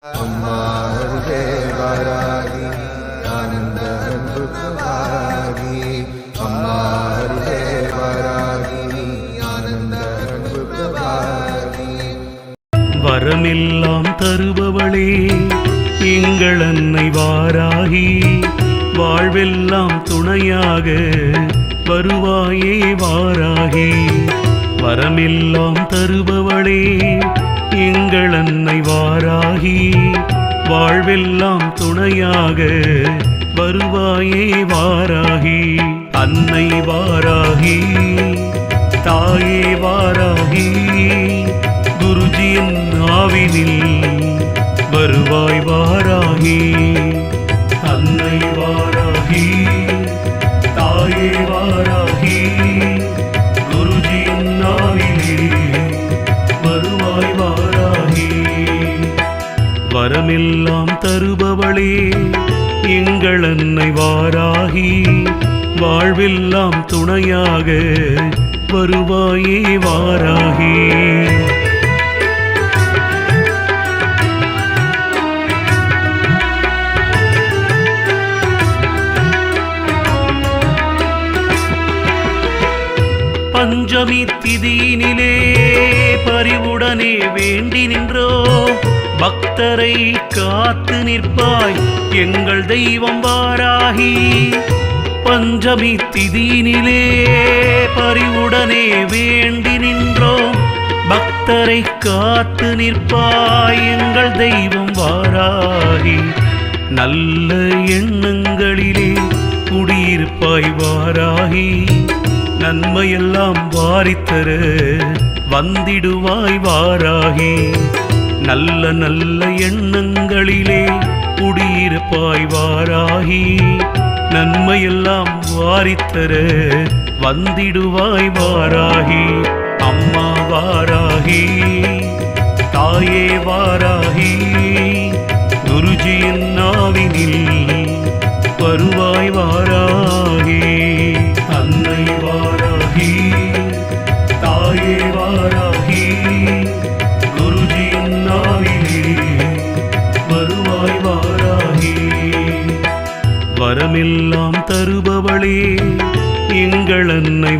அம்மா அருகே வாராகி ஆனந்த அன்புக்கு வாராகி அம்மா அருகே வாராகி ஆனந்த அன்புக்கு வாராகி வரமெல்லாம் தருபவளே எங்கள் அன்னை வாராகி வாழ்வெல்லாம் துணையாக வருவாயே வாராகி வரமெல்லாம் தருபவளே எங்கள் அன்னை வாராகி வாழ்வெல்லாம் துணையாக வருவாயே வாராகி அன்னை வாராகி தாயே வாராகி குருஜியின் ஆவினில் வருவாய் வாராகி அன்னை வாராகி தாயே வாராகி குருஜியின் ஆவினில் வருவாய் வாராகி வரமெல்லாம் தருபவளே எங்கள் அன்னை வாராகி வாழ்வெல்லாம் துணையாக வருவாயே வாராகி பஞ்சமி திதியினிலே பரிவுடனே வேண்டி நின்றோ பக்தரை காத்து நிற்பாய் எங்கள் தெய்வம் வாராகி பஞ்சமி திதியினிலே பரிவுடனே வேண்டி நின்றோம் பக்தரை காத்து நிற்பாய் எங்கள் தெய்வம் வாராகி நல்ல எண்ணங்களிலே குடியிருப்பாய் வாராகி நன்மையெல்லாம் வாரித்தர வந்திடுவாய் வாராகி நல்ல நல்ல எண்ணங்களிலே குடியிருப்பாய் வாராகி நன்மையெல்லாம் வாரித்தர வந்திடுவாய் வாராகி அம்மா வாராகி தாயே வாராகி குருஜியின் நாவினில் வருவாய் வாராகி அன்னை வாராகி தாயே வாராகி குருஜியின் நாவினில் வருவாய் வாராகி வரமெல்லாம் தருபவளே எங்கள் அன்னை